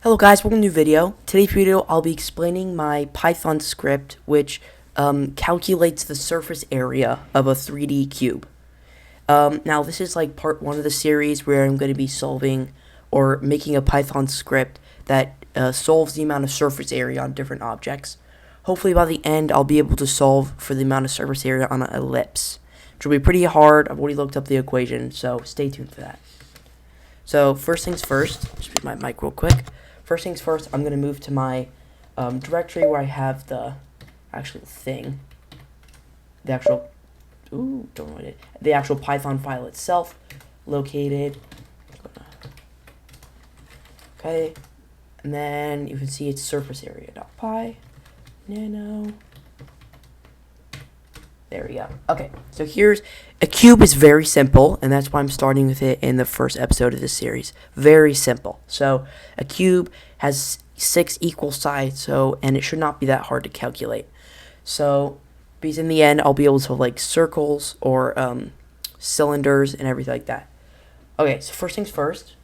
Hello guys, welcome to a new video. Today's video I'll be explaining my Python script which calculates the surface area of a 3D cube. Now this is like part 1 of the series where I'm going to be solving or making a Python script that solves the amount of surface area on different objects. Hopefully by the end I'll be able to solve for the amount of surface area on an ellipse, which will be pretty hard. I've already looked up the equation, so stay tuned for that. So first things first, just mute my mic real quick. First things first, I'm going to move to my directory where I have the actual thing, the actual Python file itself located. Okay, and then you can see it's surface area.py nano. There we go. Okay, so here's a cube is very simple, and that's why I'm starting with it in the first episode of this series. Very simple. So a cube has 6 equal sides, and it should not be that hard to calculate. So because in the end I'll be able to like circles or cylinders and everything like that. Okay, so first things first,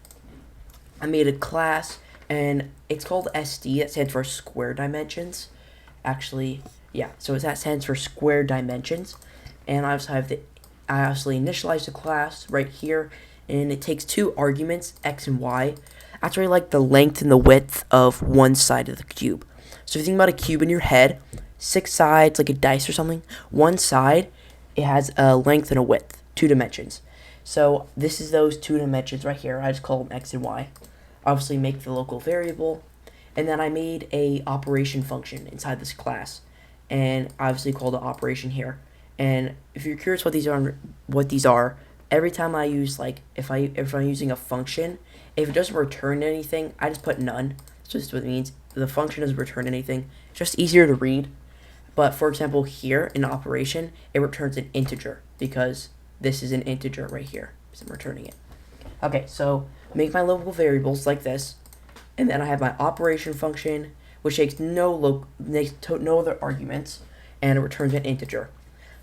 I made a class and it's called SD. That stands for square dimensions. Actually, yeah, so that stands for square dimensions. And I obviously initialize the class right here, and it takes 2 arguments, x and y. That's really like the length and the width of one side of the cube. So if you think about a cube in your head, 6 sides, like a dice or something. One side, it has a length and a width, 2 dimensions. So this is those 2 dimensions right here. I just call them x and y. Obviously make the local variable, and then I made a operation function inside this class, and obviously call the operation here. And if you're curious what these are, every time I use if I'm using a function, if it doesn't return anything, I just put none. So this is what it means. The function doesn't return anything. It's just easier to read. But for example, here in operation, it returns an integer because this is an integer right here. So I'm returning it. Okay, so make my local variables like this, and then I have my operation function, which takes no other arguments, and it returns an integer.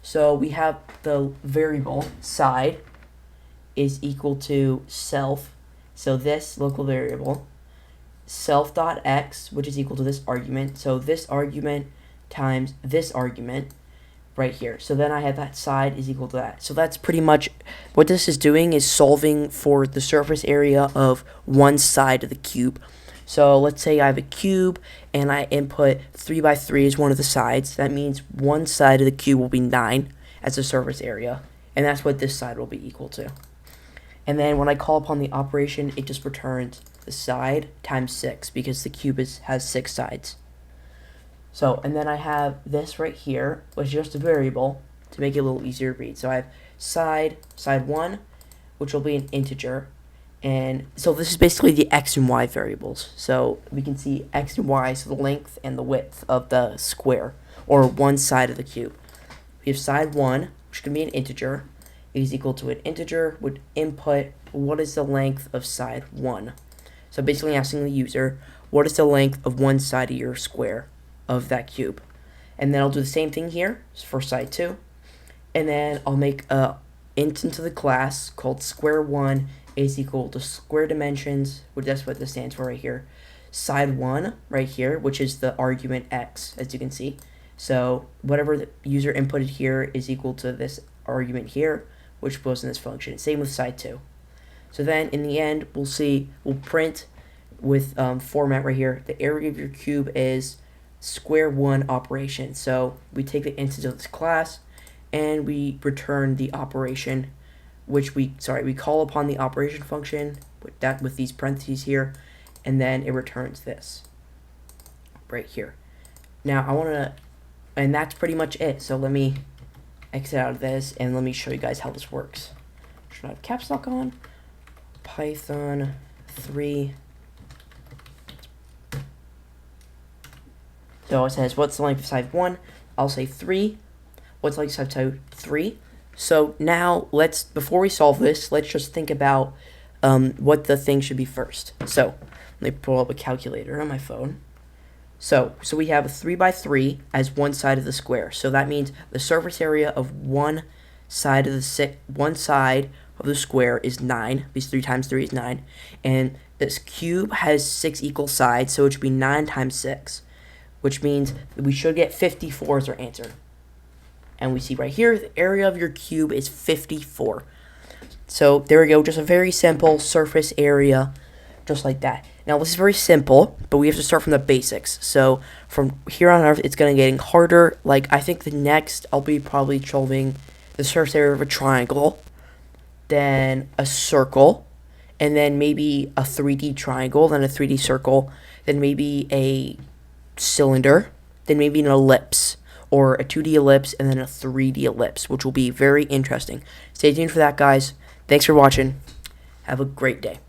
So we have the variable side is equal to self. So this local variable, self.x, which is equal to this argument. So this argument times this argument right here. So then I have that side is equal to that. So that's pretty much what this is doing, is solving for the surface area of one side of the cube. So let's say I have a cube and I input 3 by 3 as one of the sides. That means one side of the cube will be 9 as the surface area, and that's what this side will be equal to. And then when I call upon the operation, it just returns the side times 6 because the cube has 6 sides. So, and then I have this right here, which is just a variable to make it a little easier to read. So I have side 1, which will be an integer. And so this is basically the x and y variables. So we can see x and y, so the length and the width of the square, or one side of the cube. We have side 1, which can be an integer, is equal to an integer would input what is the length of side 1. So basically asking the user, what is the length of one side of your square of that cube? And then I'll do the same thing here for side 2. And then I'll make a int into the class called square1 is equal to square dimensions, which that's what this stands for right here. Side 1 right here, which is the argument x, as you can see. So whatever the user inputted here is equal to this argument here, which goes in this function. Same with side 2. So then in the end, we'll print with format right here. The area of your cube is square1 operation. So we take the instance of this class and we return the operation, which we call upon the operation function with these parentheses here, and then it returns this right here. Now and that's pretty much it. So let me exit out of this and let me show you guys how this works. Should I have caps lock on? Python 3. So it says, what's the length of side 1? I'll say 3. What's the length of side 2? 3. So now before we solve this, let's just think about what the thing should be first. So let me pull up a calculator on my phone. So we have a 3 by 3 as one side of the square. So that means the surface area of one side of the square is 9, because 3 times 3 is 9, and this cube has 6 equal sides, so it should be 9 times 6, which means that we should get 54 as our answer. And we see right here, the area of your cube is 54. So there we go, just a very simple surface area, just like that. Now this is very simple, but we have to start from the basics. So from here on out, it's going to get harder. Like, I think the next, I'll be probably solving the surface area of a triangle, then a circle, and then maybe a 3D triangle, then a 3D circle, then maybe a cylinder, then maybe an ellipse, or a 2D ellipse, and then a 3D ellipse, which will be very interesting. Stay tuned for that, guys. Thanks for watching. Have a great day.